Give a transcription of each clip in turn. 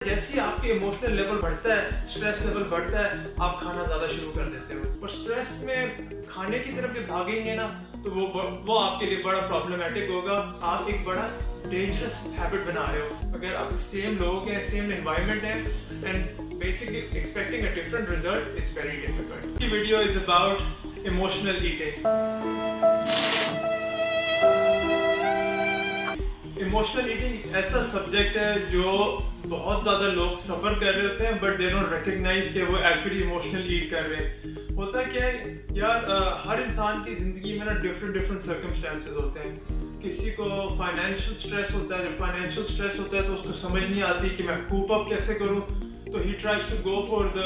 जैसे ही आपके emotional level बढ़ता है, स्ट्रेस लेवल बढ़ता है, आप खाना ज्यादा शुरू कर देते हो। और स्ट्रेस में खाने की तरफ जब भागेंगे ना, तो वो आपके लिए बड़ा प्रॉब्लमेटिक होगा। आप एक बड़ा डेंजरस हैबिट बना रहे हो। अगर आप सेम लोग हैं, सेम एनवायरनमेंट है and basically expecting a different result, it's very difficult. ये video is about emotional eating. Emotional eating ऐसा सब्जेक्ट है जो बहुत ज्यादा लोग सफर कर रहे होते हैं, बट दे डोंट रिकॉग्नाइज कि वो एक्चुअली इमोशनल ईट कर रहे हैं। होता क्या है यार, हर इंसान की जिंदगी में ना डिफरेंट सर्कमस्टेंसेस होते हैं। किसी को फाइनेंशियल स्ट्रेस होता है। जब फाइनेंशियल स्ट्रेस होता है तो उसको समझ नहीं आती कि मैं कूप अप कैसे करूं, तो he tries to go for the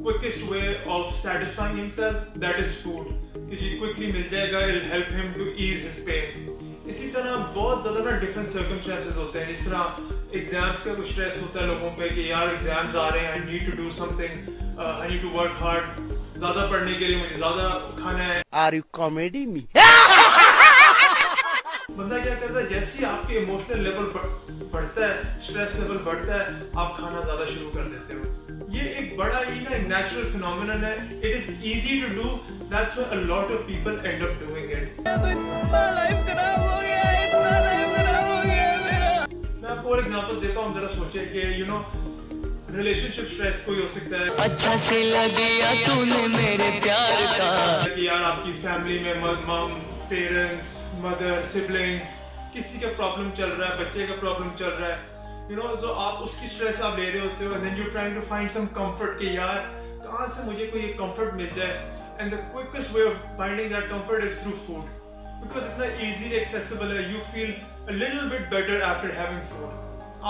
quickest way of satisfying himself, that is food. कि जी क्विकली मिल जाएगा, it will help him to ease his pain. इसी तरह बहुत ज्यादा ना डिफरेंट सर्कमस्टेंसेस होते हैं। इस तरह एग्जाम्स का कुछ स्ट्रेस होता है लोगों पे कि यार एग्जाम्स आ रहे हैं, I need to do something, I need to work hard. ज्यादा पढ़ने के लिए मुझे ज्यादा खाना है। Are you comedy me? बंदा क्या करता है, जैसे ही आपके इमोशनल लेवल बढ़ता है, स्ट्रेस लेवल बढ़ता है, आप खाना ज्यादा शुरू कर देते हो। ये एक बड़ा ही ना नेचुरल फिनोमेनन है। It is easy to do, that's why a lot of people end up doing it. मैं आपको और एग्जांपल देता हूँ, जरा सोचिए कि रिलेशनशिप स्ट्रेस कोई हो सकता है। अच्छा से लगिया तूने मेरे प्यार का। कि यार आपकी फैमिली में मम, पेरेंट्स, मदर, सिबलिंग्स, किसी का प्रॉब्लम चल रहा है, बच्चे का प्रॉब्लम चल रहा है, so आप उसकी स्ट्रेस आप ले रहे होते हो, and then you're trying to find some comfort कि यार कहाँ से मुझे कोई एक comfort मिल जाए, and the quickest way of finding that comfort is through food, because इतना easily accessible है, you feel a little bit better after having food।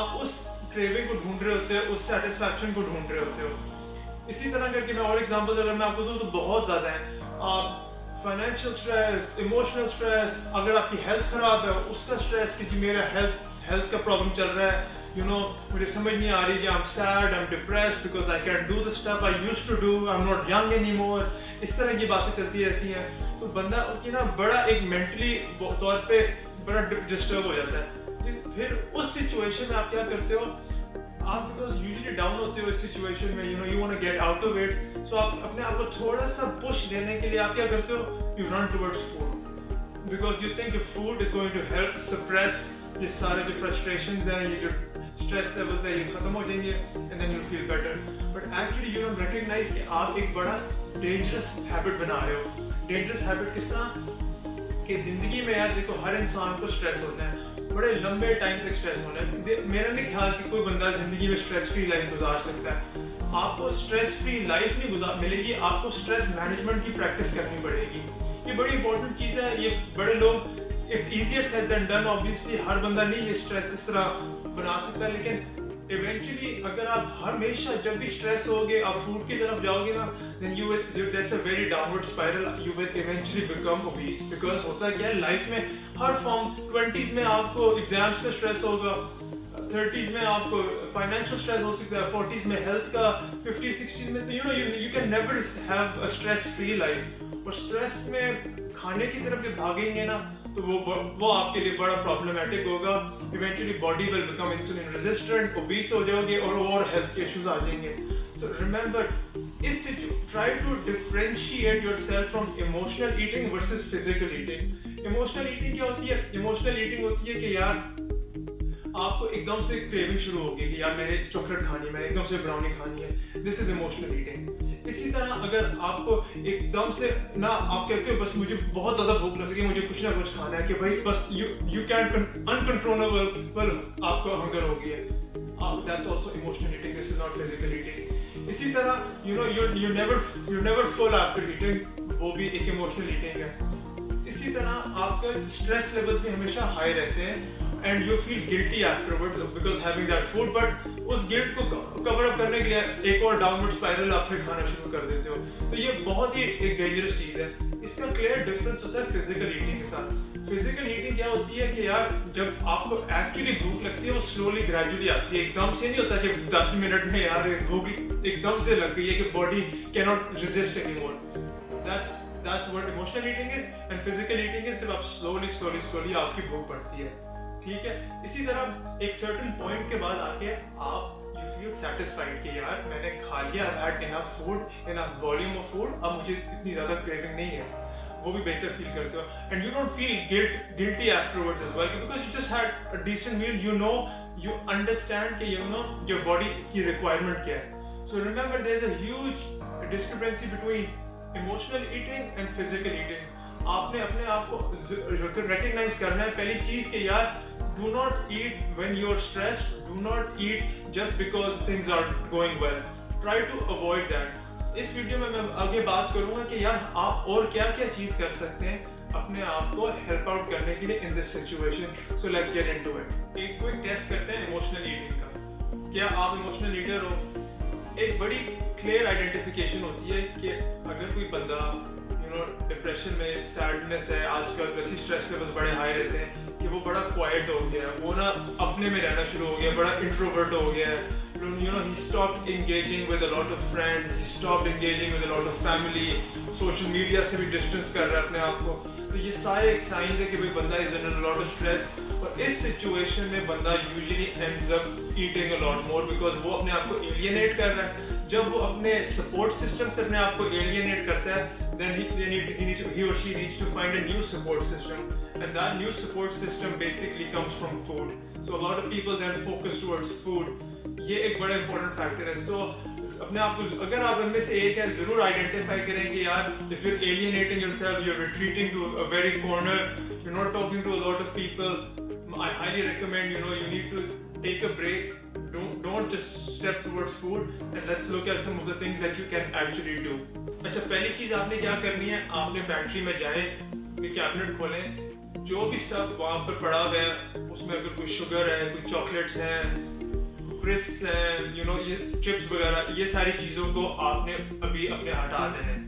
आप उस craving को ढूंढ रहे होते हो, उस satisfaction को ढूंढ रहे होते हो। इसी तरह करके मैं और एग्जांपल अगर मैं आपको दूं तो बहुत ज्यादा है। आप फाइनेंशियल स्ट्रेस, इमोशनल स्ट्रेस, अगर आपकी हेल्थ खराब है उसका स्ट्रेस कि जी मेरा हेल्थ का प्रॉब्लम चल रहा है, मुझे समझ नहीं आ रही कि I am sad, I am depressed because I can do the stuff I used to do, I am not young anymore. इस तरह की बातें चलती रहती हैं, तो बंदा की ना बड़ा एक मेंटली तौर पे बड़ा डिस्टर्ब हो जाता है। फिर उस सिचुएशन में आप क्या करते हो, आप बिकॉज यूजुअली डाउन होते हो इस सिचुएशन में, you want to get out of it, so आप अपने आप को थोड़ा सा पुश देने के लिए आप क्या करते हो, you run towards food, because you think food is going to help suppress ये सारे जो फ्रस्ट्रेशंस हैं, ये जो स्ट्रेस लेवल्स है, ये खत्म हो जाएंगे and then you feel better. But actually you don't recognise कि आप एक बड़ा डेंजरस हैबिट बना रहे हो। डेंजरस हैबिट किस तरह कि जिंदगी में यार देखो हर इंसान को स्ट्रेस होता है, बड़े लंबे टाइम तक स्ट्रेस होना है। मेरा नहीं ख्याल कि कोई बंदा जिंदगी में स्ट्रेस फ्री लाइफ गुजार सकता है। आपको स्ट्रेस फ्री लाइफ नहीं मिलेगी, आपको स्ट्रेस मैनेजमेंट की प्रैक्टिस करनी पड़ेगी। ये बड़ी इंपॉर्टेंट चीज है। ये बड़े लोग, it's easier said than done. Obviously हर बंदा नहीं ये स्ट्रेस इस तरह बना सकता है, लेकिन इवेंचुअली अगर आप हमेशा जब भी स्ट्रेस होगे आप फूड की तरफ जाओगे ना, then you will, that's a very downward spiral, you will eventually become obese। because होता क्या है लाइफ में हर फॉर्म, 20s में आपको एग्जाम्स का स्ट्रेस होगा, 30s में आपको फाइनेंशियल स्ट्रेस हो सकता है, 40s में हेल्थ का, 50s 60s में, तो you can never have a stress free life। और स्ट्रेस में खाने की तरफ जब भागेंगे ना, तो वो आपके लिए बड़ा प्रॉब्लमेटिक होगा। Eventually body will become insulin resistant, obese हो जाओगे और हेल्थ के इश्यूज आ जाएंगे। So remember, try to differentiate yourself from emotional eating versus physical eating. Emotional eating क्या होती है? इमोशनल ईटिंग होती है कि यार आपको एकदम से क्रेविंग शुरू होगी कि यार मैंने चॉकलेट खानी है, मैंने एकदम से ब्राउनी खानी है, दिस इज इमोशनल ईटिंग। इसी तरह अगर आपको एकदम से ना आप कहते हो बस मुझे बहुत ज्यादा भूख लग रही है, मुझे कुछ ना कुछ खाना है, कि भाई बस यू कैन अनकंट्रोलेबल आपको हंगर हो गई है, that's also emotional eating, this is not physical eating. इसी तरह you never full after eating, वो भी एक इमोशनल ईटिंग है। इसी तरह आपका स्ट्रेस लेवल भी हमेशा हाई रहते हैं and you feel guilty afterwards because having that food, but उस गिल्ट को कवर अप करने के लिए एक और डाउनवर्ड स्पाइरल आप फिर खाना शुरू कर देते हो। तो ये बहुत ही एक डेंजरस चीज है। इसका क्लियर डिफरेंस होता है फिजिकल ईटिंग के साथ। फिजिकल ईटिंग क्या होती है कि यार जब आपको एक्चुअली भूख लगती है वो स्लोली ग्रेजुअली आती है, एकदम से नहीं होता कि 10 मिनट में यार भूख एकदम से लग गई है कि body can not resist anymore. that's what emotional eating is, and physical eating is जब आप slowly आपकी भूख बढ़ती है। ठीक है, इसी तरह एक सर्टेन पॉइंट के बाद आके आप फील सेटिस्फाइड कि यार मैंने खा लिया, I had enough food, enough volume of food, अब मुझे इतनी ज़्यादा क्रेविंग नहीं है, वो भी बेहतर फील करते हो. And you don't feel guilty afterwards as well because you just had a decent meal. You understand कि योर बॉडी की रिक्वायरमेंट क्या है. So remember there is a huge discrepancy between emotional eating and physical eating. आपने अपने आप को recognise करना है पहली चीज कि यार do not eat when you're stressed, do not eat just because things are going well. Try to avoid that. इस वीडियो में मैं आगे बात करूंगा कि यार आप और क्या क्या चीज कर सकते हैं अपने आप को हेल्प आउट करने के लिए in this situation. So let's get into it. एक क्विक टेस्ट करते हैं इमोशनल ईटिंग का. क्या आप इमोशनल ईटर हो? एक बड़ी क्लियर आइडेंटिफिकेशन होती है कि अगर कोई बंदा डिप्रेशन में, सैडनेस है, आजकल वैसे स्ट्रेस लेवल्स बड़े हाई रहते हैं कि वो बड़ा क्वाइट हो गया है, वो ना अपने में रहना शुरू हो गया, बड़ा इंट्रोवर्ट हो गया है. He stopped engaging with a lot of friends, he stopped engaging with a lot of family, social media से भी distance कर रहा है अपने आप को. तो ये सारे एक साइंस है कि भाई बंदा is in a lot of stress. और इस सिचुएशन में बंदा usually ends up eating a lot more because वो अपने आप को alienate कर रहा है. जब वो अपने support system से अपने आप को alienate करता है, then he or she needs to find a new support system, and that new support system basically comes from food. So a lot of people then focus towards food. ये एक बड़ा important factor है. सो अपने आप को अगर आप इनमें से एक है जरूर आइडेंटिफाई करें कि यार if you alienating yourself, you are retreating to a very corner, you are not talking to a lot of people, I highly recommend you need to take a break. Don't just step towards food and let's look at some of the things that you can actually do. अच्छा, पहली चीज आपने क्या करनी है, आपने pantry में जाएं, कैबिनेट खोलें, जो भी स्टफ वहां पर पड़ा हुआ है उसमें अगर कोई शुगर है, कोई चॉकलेट्स हैं, क्रिस्प्स हैं, ये चिप्स वगैरह, ये सारी चीजों को आपने अभी अपने हटा देना है.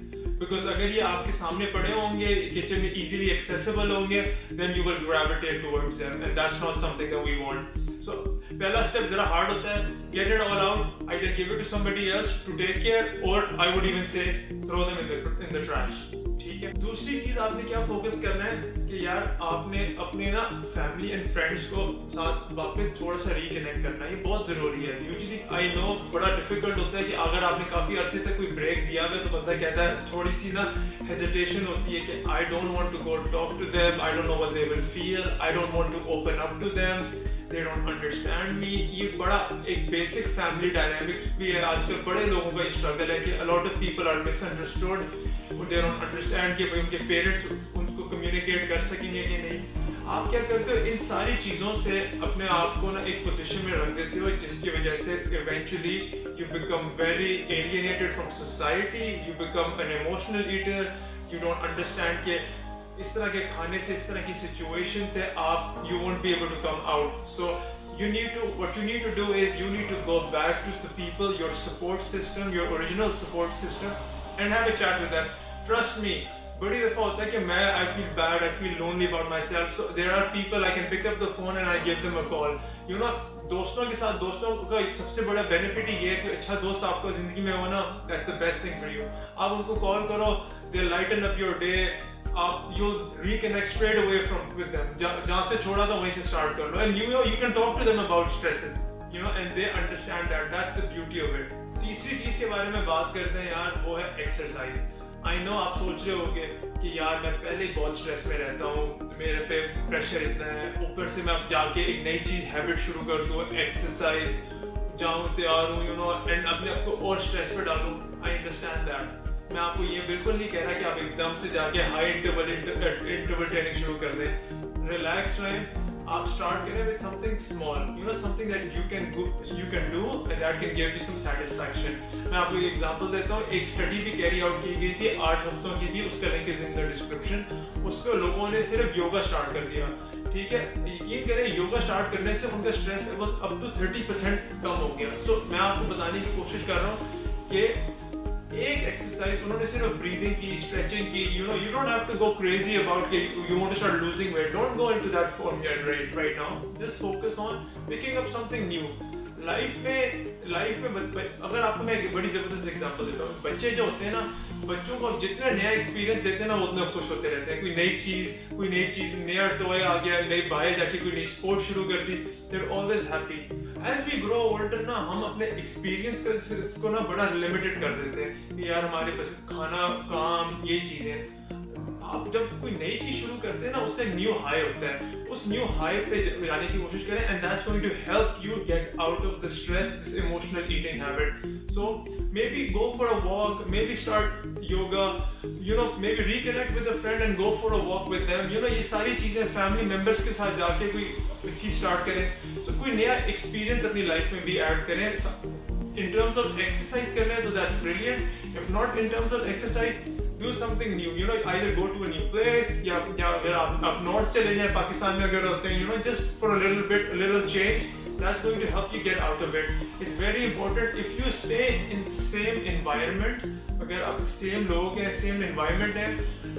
बिकॉज अगर ये आपके सामने पड़े होंगे, किचन में इजीली एक्सेसिबल होंगे, then you will gravitate towards them and that's not something that we want. So पहला स्टेप जरा हार्ड होता है. Get it all out. I can give it to somebody else to take care, और I would even say throw them in the trash. ठीक है. दूसरी चीज आपने क्या फोकस करना है कि यार आपने अपने ना फैमिली एंड फ्रेंड्स को साथ वापस थोड़ा सा रिकनेक्ट करना है. ये बहुत जरूरी है. यूजुअली आई नो बड़ा डिफिकल्ट होता है कि अगर आपने काफी अरसे तक कोई ब्रेक दिया हुआ है तो बंदा कहता है, थोड़ी सी ना हेजिटेशन होती है कि I don't want to go talk to them, I don't know what they will feel, I don't want to open up to them, they don't understand me. ये बड़ा एक बेसिक फैमिली डायनामिक्स भी है. आजकल बड़े लोगों का स्ट्रगल है कि a lot of people are misunderstood, they don't understand कि उनके पेरेंट्स उनको कम्युनिकेट कर सकेंगे कि नहीं. आप क्या करते हो, इन सारी चीजों से अपने आप को ना एक पोजीशन में रख देते हो जिसकी वजह से eventually you become very alienated from society, you become an emotional eater. You don't understand कि इस तरह के खाने से, इस तरह की सिचुएशन से आप you won't be able to come out. So what you need to do is you need to go back to the people, your support system, your original support system, and have a chat with them. Trust me, बड़ी दफा होता है कि मैं I feel bad, I feel lonely about myself, so there are people I can pick up the phone and I give them a call. दोस्तों के साथ, दोस्तों का सबसे बड़ा बेनिफिट ही ये है कि अच्छा दोस्त आपको जिंदगी में हो ना, that's the best thing for you. आप उनको कॉल करो, they lighten up your day. आप you'll reconnect straight away with them. जहाँ से छोड़ा था वहीं से start कर लो, and you can talk to them about stresses, and they understand that. That's the beauty of it. तीसरी चीज के बारे में बात करते हैं यार, वो है एक्सरसाइज. आई नो आप सोच रहे होगे कि यार मैं पहले ही बहुत स्ट्रेस में रहता हूँ, मेरे पे प्रेशर इतना है, ऊपर से मैं अब जाके एक नई चीज हैबिट शुरू कर दूँ, एक्सरसाइज, जाऊँ तैयार हूँ, एंड अपने आप को और स्ट्रेस पे डालूँ. I understand that. मैं आपको ये बिल्कुल नहीं कह रहा कि आप एकदम से जाके हाई इंटरवल ट्रेनिंग शुरू कर दें. रिलैक्स रहें. आप स्टार्ट करें with something small, something that you can do and that can give you some satisfaction. मैं आपको एक एग्जांपल देता हूँ. एक स्टडी भी कैरी आउट की गई थी, 8 हफ्तों की थी, उसका link is in the description. उसको लोगों ने सिर्फ योगा स्टार्ट कर दिया. ठीक है, यकीन करें योगा स्टार्ट करने से उनका स्ट्रेस लेवल अप टू 30% कम हो गया. सो मैं आपको बताने की कोशिश कर रहा हूँ कि एक एक्सरसाइज उन्होंने सिर्फ ब्रीदिंग की, स्ट्रेचिंग की. you don't have to go crazy about you want to start losing weight. Don't go into that form right now. Just focus on picking up something new. Life में अगर आपको मैं एक बड़ी जबरदस्त एग्जांपल देता हूँ. बच्चे जो होते हैं ना, बच्चों को जितना नया एक्सपीरियंस देते हैं ना, वो उतना खुश होते रहते हैं. कोई नई चीज, नया टॉय आ गया, नई बाहर जाके कोई नई स्पोर्ट शुरू कर दी, they're always happy. As we grow older ना हम अपने एक्सपीरियंस का इसको ना बड़ा लिमिटेड कर देते हैं कि यार हमारे पास खाना काम ये चीजें। आप जब कोई नई चीज शुरू करते हैं ना उससे न्यू हाई होता है, उस न्यू हाई पे जाने की कोशिश करें and that's going to help you get out of the stress, this emotional eating habit. So maybe go for a walk, maybe start yoga, you know, maybe reconnect with a friend and go for a walk with them, you know, ये सारी चीजें family members के साथ जाके कोई चीज start करें। सो कोई नया एक्सपीरियंस अपनी लाइफ में भी ऐड करें। In terms of exercise करना है तो that's brilliant. If not in terms of exercise, do something new. You know, either go to a new place या अगर आप नॉर्थ चले जाएं पाकिस्तान में अगर होते हैं, you know, just for a little bit, a little change, that's going to help you get out of it. It's very important. If you stay in same environment, अगर आप same लोग हैं, same environment है,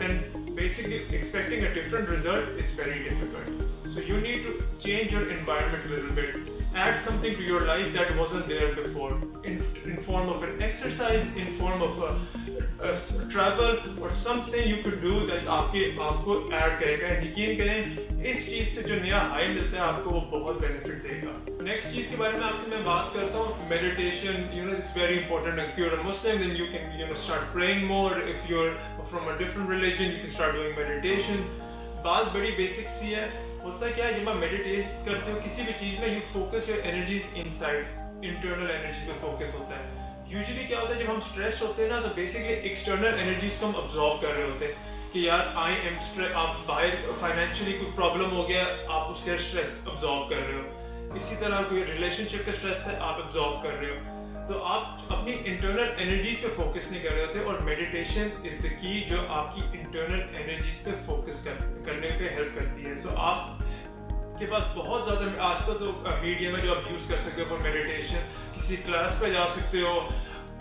and basically expecting a different result, it's very difficult. So you need to change your environment a little bit. Add something to your life that wasn't there before, in form of an exercise, in form of a travel or something you could do that आपको add करेगा। यकीन करें इस चीज से जो नया high मिलता है आपको वो बहुत बेनिफिट देगा। नेक्स्ट चीज के बारे में आपसे मैं बात करता हूँ, meditation. You know, it's very important. If you are a Muslim then you can, you know, start praying more. If you are from a different religion you can start doing meditation. बात बड़ी basic सी है। होता क्या है जब आप meditate करते हो किसी भी चीज में, you focus your energies inside, internal energy पे फोकस होता है। यूजुअली क्या होता है जब हम स्ट्रेस होते हैं ना तो बेसिकली एक्सटर्नल एनर्जीज को हम अब्सॉर्ब कर रहे होते हैं कि यार आई एम स्ट्रेस, आप बाहर फाइनेंशियली कोई प्रॉब्लम हो गया आप उससे स्ट्रेस अब्सॉर्ब कर रहे हो। इसी तरह कोई रिलेशनशिप का स्ट्रेस है आप अब्सॉर्ब कर रहे हो, तो आप अपनी इंटरनल एनर्जीज पे फोकस नहीं कर रहे होते। और मेडिटेशन इज द की जो आपकी इंटरनल एनर्जीज पे फोकस करने पे हेल्प करती है। सो आप के पास बहुत ज़्यादा आजकल तो मीडियम है जो आप यूज़ कर सकते हो फॉर मेडिटेशन। किसी क्लास पे जा सकते हो,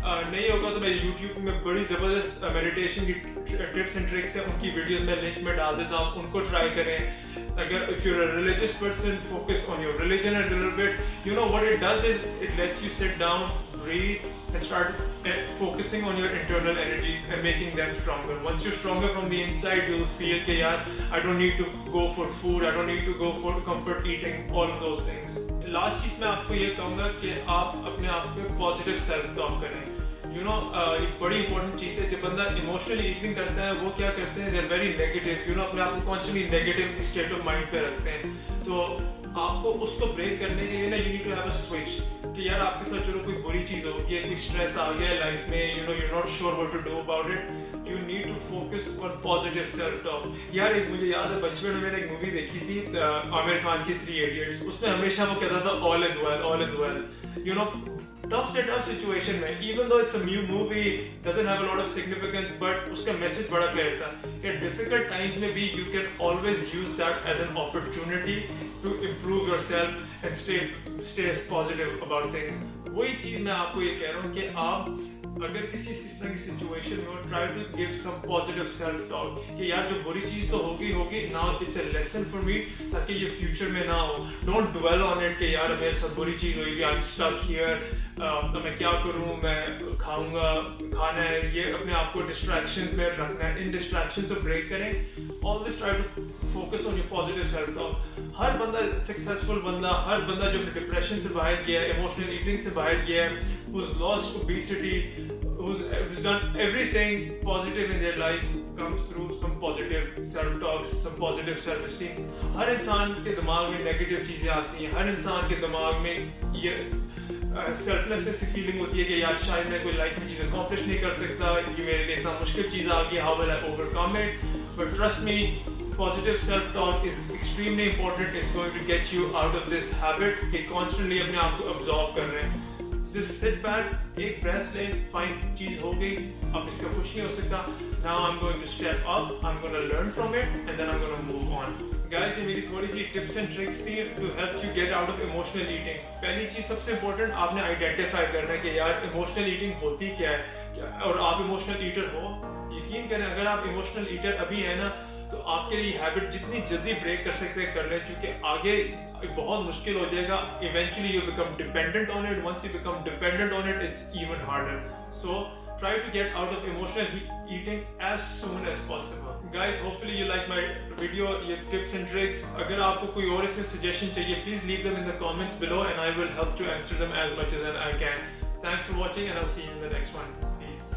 नहीं होगा तो मैं यूट्यूब में बड़ी ज़बरदस्त मेडिटेशन की टिप्स एंड ट्रिक्स है, उनकी वीडियोस मैं लिंक में डाल देता हूँ, उनको ट्राई करें। अगर if you are a religious person focus on your religion a little bit, you know what it does is it lets you sit down, breathe and start focusing on your internal energies and making them stronger. Once you're stronger from the inside, you'll feel that yaar, I don't need to go for food, I don't need to go for comfort eating, all of those things. Last चीज मैं आपको ये कहूँगा कि आप अपने आप पे पॉजिटिव सेल्फ टॉक करें। यू नो, एक बड़ी इंपॉर्टेंट चीज़ है, जब बंदा इमोशनली ईटिंग करता है वो क्या करते हैं, they are very negative, you know, अपने आप को constantly negative state of mind पे रखते हैं। तो आपको उसको ब्रेक करने के लिए ना you need to have a switch कि यार आपके साथ चलो कोई बुरी चीज़ हो गई है, कोई स्ट्रेस आ गया है लाइफ में, you know, you not sure what to do about it, you need to focus on positive self talk. यार एक मुझे याद है बचपन में मैंने एक मूवी देखी थी आमिर खान की 3 Idiots, उसमें हमेशा वो कहता था all is well, all is well. You know, tough से टफ सिचुएशन में, even though it's a new movie, doesn't have a lot of significance, but उसका मैसेज बड़ा क्लियर था कि डिफिकल्ट टाइम्स में भी you can always use that as an opportunity to improve yourself and stay positive about things. वही चीज मैं आपको ये कह रहा हूँ कि आप अगर किसी इस तरह की सिचुएशन में हो, try to give some positive self talk कि यार जो बुरी चीज तो होगी, now it's a lesson for me, ताकि ये फ्यूचर में ना हो। डोंट ड्वेल ऑन इट कि यार मेरे साथ बुरी चीज हुई, आई एम स्टक हियर, तो मैं क्या करूं, मैं खाऊंगा, खाना है, ये अपने आप को डिस्ट्रैक्शंस में रखना है। इन डिस्ट्रैक्शन से ब्रेक करें, always try to focus on your positive self talk. हर बंदा सक्सेसफुल बंदा, हर बंदा जो डिप्रेशन से बाहर गया है, इमोशनल ईटिंग से बाहर गया है, who's lost obesity, who's done everything positive in their life, comes through some positive self-talk, some positive self-esteem. हर इंसान के दिमाग में नेगेटिव चीज़ें आती हैं, हर इंसान के दिमाग में ये सेल्फलेसनेस की फीलिंग होती है कि यार शायद मैं कोई लाइफ में चीज़ अकॉम्प्लिश नहीं कर सकता, ये मेरे लिए इतना मुश्किल चीज़ आ गई, how will I overcome it. But trust me, positive self-talk is extremely important. It's going to get you out of this habit कि constantly अपने आप को absorb कर रहे हैं। Just sit back, एक breath लें, fine चीज़ हो गई, अब इसका कुछ नहीं हो सकता। Now I'm going to step up, I'm going to learn from it, and then I'm going to move on. Guys, ये मेरी थोड़ी सी tips and tricks थी to help you get out of emotional eating. पहली चीज़ सबसे important आपने identify करना है कि यार emotional eating होती क्या है, और आप emotional eater हो। यकीन करें अगर आप emotional eater अभी है ना तो आपके लिए हैबिट जितनी जल्दी ब्रेक कर सकते हैं कर लें, क्योंकि आगे बहुत मुश्किल हो जाएगा। Eventually you become dependent on it, once you become dependent on it it's even harder. So try to get out of emotional eating as soon as possible. Guys, hopefully you like my video, ये tips and tricks. अगर आपको कोई और इसमें suggestion चाहिए, please leave them in the comments below and I will help to answer them as much as I can. Thanks for watching and I'll see you in the next one. Peace.